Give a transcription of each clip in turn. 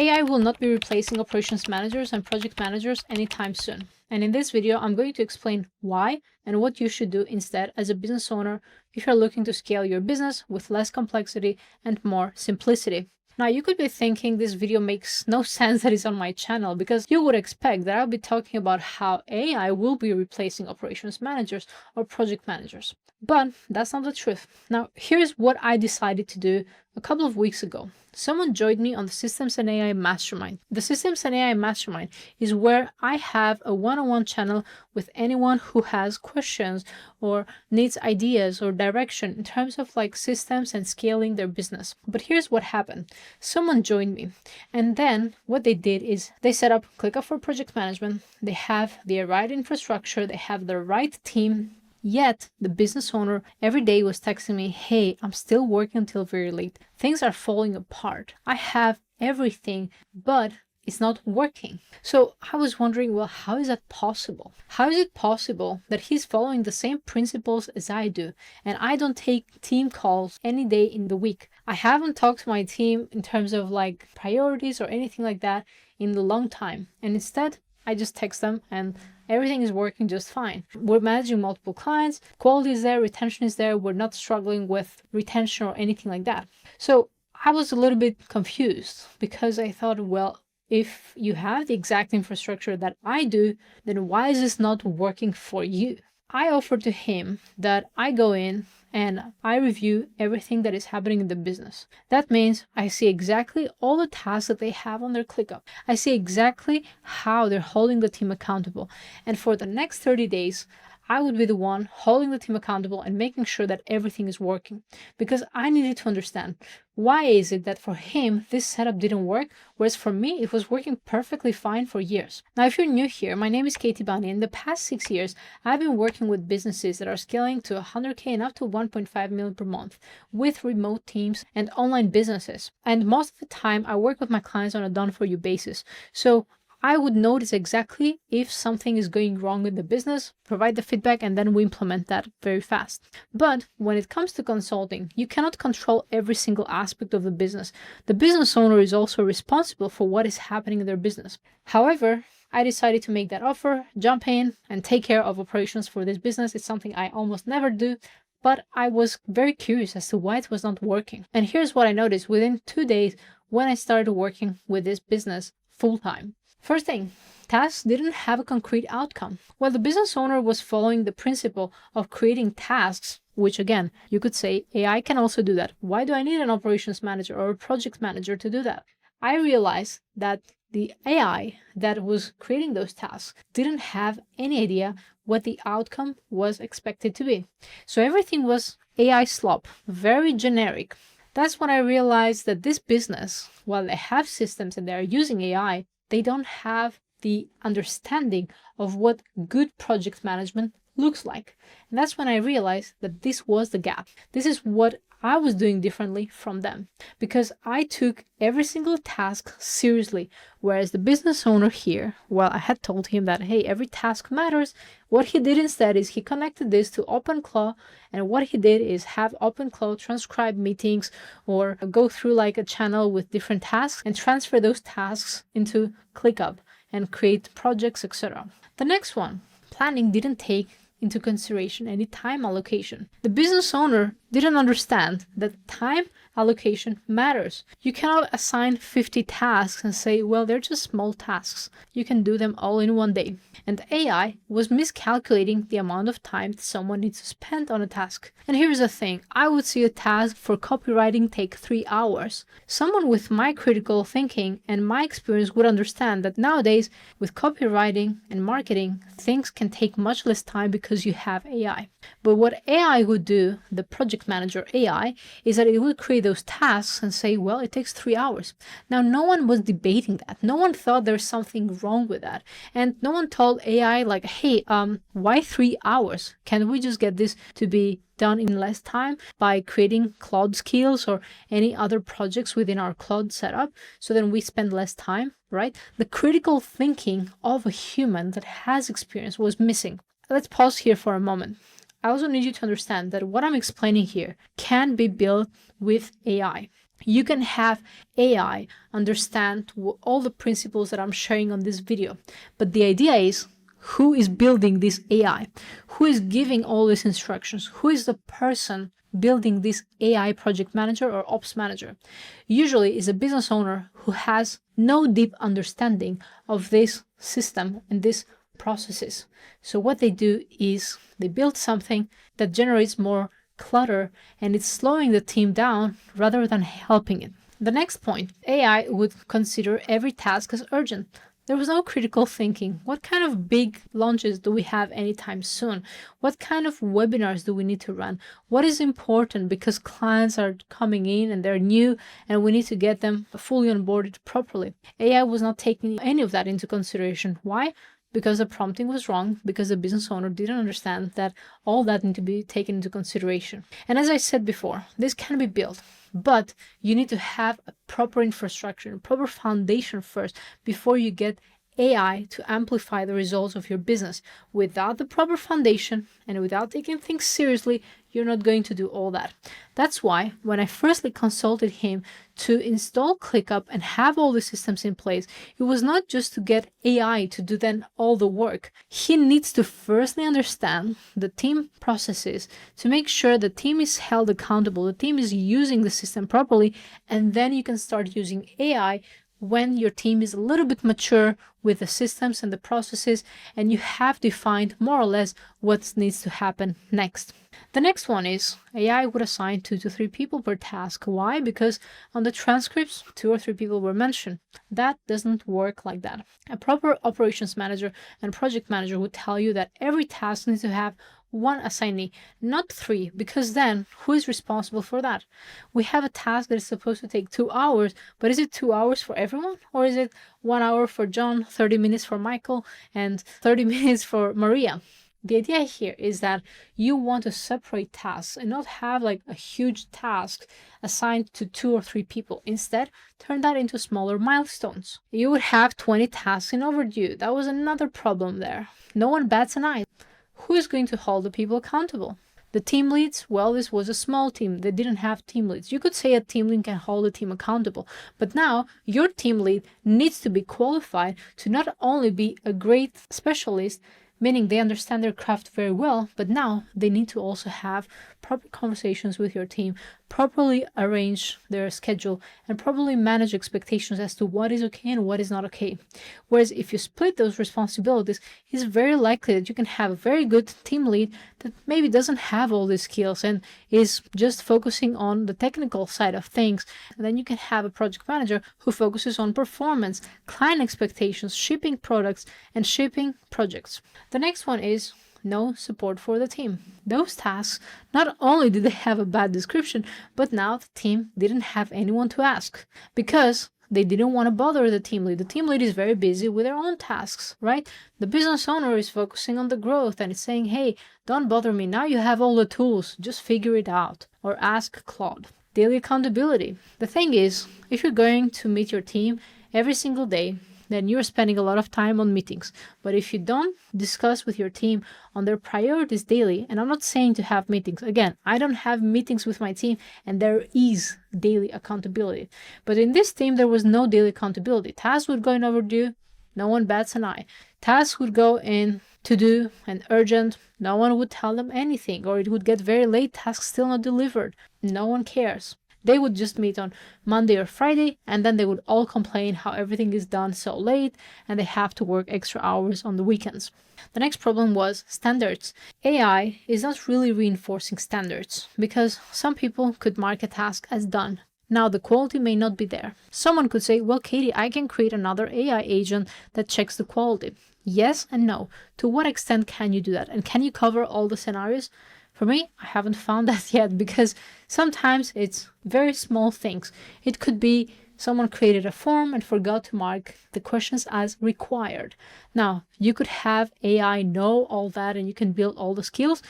AI will not be replacing operations managers and project managers anytime soon. And in this video, I'm going to explain why and what you should do instead as a business owner if you're looking to scale your business with less complexity and more simplicity. Now, you could be thinking this video makes no sense that it's on my channel, because you would expect that I'll be talking about how AI will be replacing operations managers or project managers. But that's not the truth. Now, here's what I decided to do a couple of weeks ago. Someone joined me on the Systems and AI Mastermind. The Systems and AI Mastermind is where I have a one-on-one channel with anyone who has questions or needs ideas or direction in terms of like systems and scaling their business. But here's what happened. Someone joined me, and then what they did is they set up ClickUp for project management. They have the right infrastructure, they have the right team. Yet, the business owner every day was texting me, hey, I'm still working until very late. Things are falling apart. I have everything, but it's not working. So I was wondering, well, how is that possible? How is it possible that he's following the same principles as I do, and I don't take team calls any day in the week? I haven't talked to my team in terms of like priorities or anything like that in a long time. And instead, I just text them and everything is working just fine. We're managing multiple clients, quality is there, retention is there, we're not struggling with retention or anything like that. So I was a little bit confused because I thought, well, if you have the exact infrastructure that I do, then why is this not working for you? I offered to him that I go in and I review everything that is happening in the business. That means I see exactly all the tasks that they have on their ClickUp. I see exactly how they're holding the team accountable. And for the next 30 days, I would be the one holding the team accountable and making sure that everything is working, because I needed to understand why is it that for him this setup didn't work, whereas for me it was working perfectly fine for years. Now, if you're new here, my name is Katie Bani. In the past 6 years, I've been working with businesses that are scaling to 100K and up to 1.5 million per month with remote teams and online businesses. And most of the time, I work with my clients on a done-for-you basis. So I would notice exactly if something is going wrong with the business, provide the feedback, and then we implement that very fast. But when it comes to consulting, you cannot control every single aspect of the business. The business owner is also responsible for what is happening in their business. However, I decided to make that offer, jump in, and take care of operations for this business. It's something I almost never do, but I was very curious as to why it was not working. And here's what I noticed within 2 days when I started working with this business full-time. First thing, tasks didn't have a concrete outcome. While the business owner was following the principle of creating tasks, which again, you could say AI can also do that. Why do I need an operations manager or a project manager to do that? I realized that the AI that was creating those tasks didn't have any idea what the outcome was expected to be. So everything was AI slop, very generic. That's when I realized that this business, while they have systems and they're using AI, they don't have the understanding of what good project management looks like. And that's when I realized that this was the gap. This is what I was doing differently from them, because I took every single task seriously, whereas the business owner here, well, I had told him that, hey, every task matters. What he did instead is he connected this to OpenClaw, and what he did is have OpenClaw transcribe meetings or go through like a channel with different tasks and transfer those tasks into ClickUp and create projects, etc. The next one, planning didn't take into consideration any time allocation. The business owner didn't understand that time allocation matters. You cannot assign 50 tasks and say, well, they're just small tasks. You can do them all in one day. And AI was miscalculating the amount of time that someone needs to spend on a task. And here's the thing, I would see a task for copywriting take 3 hours. Someone with my critical thinking and my experience would understand that nowadays with copywriting and marketing, things can take much less time because you have AI. But what AI would do, the project manager AI, is that it would create those tasks and say, well, it takes 3 hours. Now, no one was debating that. No one thought there's something wrong with that. And no one told AI like, hey, why 3 hours? Can we just get this to be done in less time by creating cloud skills or any other projects within our cloud setup, so then we spend less time, right? The critical thinking of a human that has experience was missing. Let's pause here for a moment. I also need you to understand that what I'm explaining here can be built with AI. You can have AI understand all the principles that I'm sharing on this video. But the idea is, who is building this AI? Who is giving all these instructions? Who is the person building this AI project manager or ops manager? Usually is a business owner who has no deep understanding of this system and these processes. So what they do is they build something that generates more clutter and it's slowing the team down rather than helping it. The next point, AI would consider every task as urgent. There was no critical thinking. What kind of big launches do we have anytime soon? What kind of webinars do we need to run? What is important because clients are coming in and they're new and we need to get them fully onboarded properly? AI was not taking any of that into consideration. Why? Because the prompting was wrong, because the business owner didn't understand that all that need to be taken into consideration. And as I said before, this can be built, but you need to have a proper infrastructure, a proper foundation first before you get AI to amplify the results of your business. Without the proper foundation and without taking things seriously, you're not going to do all that. That's why when I firstly consulted him to install ClickUp and have all the systems in place, it was not just to get AI to do then all the work. He needs to firstly understand the team processes to make sure the team is held accountable, the team is using the system properly, and then you can start using AI when your team is a little bit mature with the systems and the processes and you have defined more or less what needs to happen next. The next one is AI would assign 2 to 3 people per task. Why? Because on the transcripts, 2 or 3 people were mentioned. That doesn't work like that. A proper operations manager and project manager would tell you that every task needs to have 1 assignee, not 3, because then who is responsible for that? We have a task that is supposed to take 2 hours, but is it 2 hours for everyone? Or is it 1 hour for John, 30 minutes for Michael, and 30 minutes for Maria? The idea here is that you want to separate tasks and not have like a huge task assigned to 2 or 3 people. Instead, turn that into smaller milestones. You would have 20 tasks in overdue. That was another problem there. No one bats an eye. Who is going to hold the people accountable? The team leads? Well, this was a small team. They didn't have team leads. You could say a team lead can hold a team accountable, but now your team lead needs to be qualified to not only be a great specialist, meaning they understand their craft very well, but now they need to also have proper conversations with your team, properly arrange their schedule, and properly manage expectations as to what is okay and what is not okay. Whereas if you split those responsibilities, it's very likely that you can have a very good team lead that maybe doesn't have all these skills and is just focusing on the technical side of things. And then you can have a project manager who focuses on performance, client expectations, shipping products, and shipping projects. The next one is no support for the team. Those tasks, not only did they have a bad description, but now the team didn't have anyone to ask because they didn't want to bother the team lead. The team lead is very busy with their own tasks, right? The business owner is focusing on the growth and is saying, hey, don't bother me. Now you have all the tools. Just figure it out or ask Claude. Daily accountability. The thing is, if you're going to meet your team every single day, then you're spending a lot of time on meetings. But if you don't discuss with your team on their priorities daily, and I'm not saying to have meetings, again, I don't have meetings with my team and there is daily accountability. But in this team, there was no daily accountability. Tasks would go in overdue, no one bats an eye. Tasks would go in to do and urgent, no one would tell them anything, or it would get very late, tasks still not delivered. No one cares. They would just meet on Monday or Friday, and then they would all complain how everything is done so late and they have to work extra hours on the weekends. The next problem was standards. AI is not really reinforcing standards because some people could mark a task as done. Now the quality may not be there. Someone could say, well, Katie, I can create another AI agent that checks the quality. Yes and no. To what extent can you do that? And can you cover all the scenarios? For me, I haven't found that yet because sometimes it's very small things. It could be someone created a form and forgot to mark the questions as required. Now, you could have AI know all that and you can build all the skills.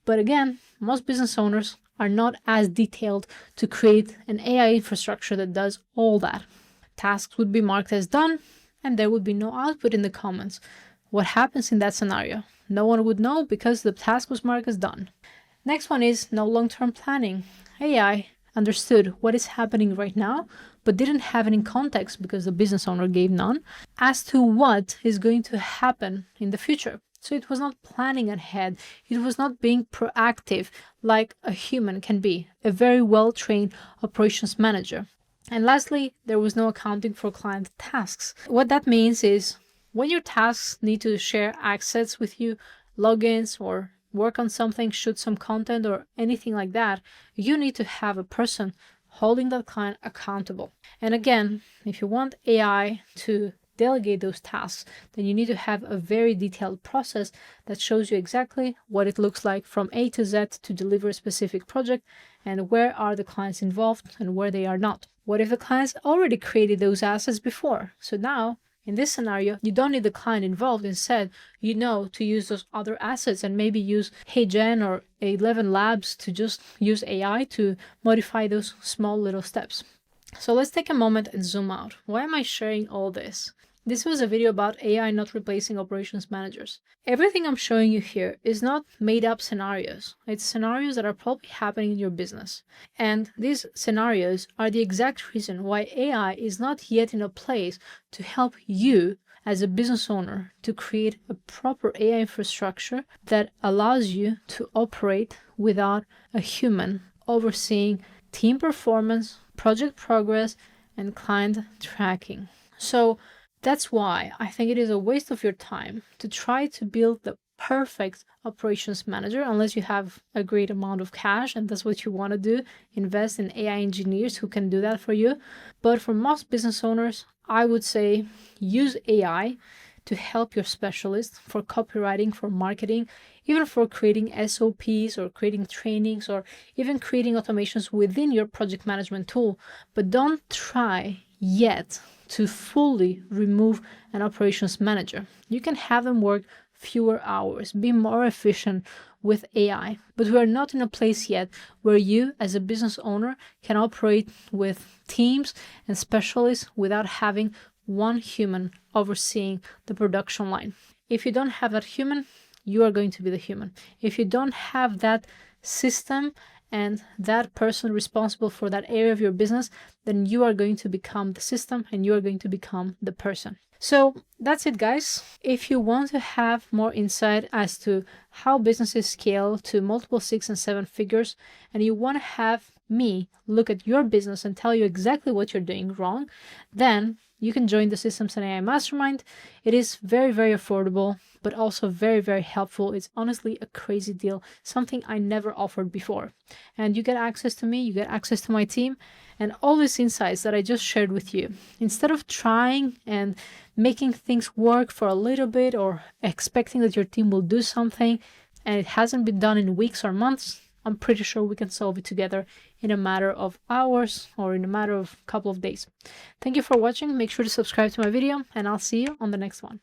But again, most business owners are not as detailed to create an AI infrastructure that does all that. Tasks would be marked as done and there would be no output in the comments. What happens in that scenario? No one would know because the task was marked as done. Next one is no long-term planning. AI understood what is happening right now, but didn't have any context because the business owner gave none as to what is going to happen in the future. So it was not planning ahead. It was not being proactive like a human can be, a very well-trained operations manager. And lastly, there was no accounting for client tasks. What that means is when your tasks need to share access with you, logins, or work on something, shoot some content, or anything like that, you need to have a person holding that client accountable. And again, if you want AI to delegate those tasks, then you need to have a very detailed process that shows you exactly what it looks like from A to Z to deliver a specific project, and where are the clients involved and where they are not. What if the clients already created those assets before? So now, in this scenario, you don't need the client involved. Instead, you know to use those other assets and maybe use HeyGen or 11 Labs to just use AI to modify those small little steps. So let's take a moment and zoom out. Why am I sharing all this? This was a video about AI not replacing operations managers. Everything I'm showing you here is not made up scenarios. It's scenarios that are probably happening in your business. And these scenarios are the exact reason why AI is not yet in a place to help you as a business owner to create a proper AI infrastructure that allows you to operate without a human overseeing team performance, project progress, and client tracking. So that's why I think it is a waste of your time to try to build the perfect operations manager unless you have a great amount of cash and that's what you want to do, invest in AI engineers who can do that for you. But for most business owners, I would say use AI to help your specialist for copywriting, for marketing, even for creating SOPs or creating trainings or even creating automations within your project management tool. But don't try yet to fully remove an operations manager. You can have them work fewer hours, be more efficient with AI, but we are not in a place yet where you as a business owner can operate with teams and specialists without having one human overseeing the production line. If you don't have that human, you are going to be the human. If you don't have that system and that person responsible for that area of your business, then you are going to become the system and you are going to become the person. So that's it, guys. If you want to have more insight as to how businesses scale to multiple 6 and 7 figures, and you want to have me look at your business and tell you exactly what you're doing wrong, then you can join the Systems and AI Mastermind. It is very, very affordable, but also very, very helpful. It's honestly a crazy deal, something I never offered before. And you get access to me, you get access to my team, and all these insights that I just shared with you. Instead of trying and making things work for a little bit or expecting that your team will do something and it hasn't been done in weeks or months, I'm pretty sure we can solve it together in a matter of hours or in a matter of a couple of days. Thank you for watching. Make sure to subscribe to my video and I'll see you on the next one.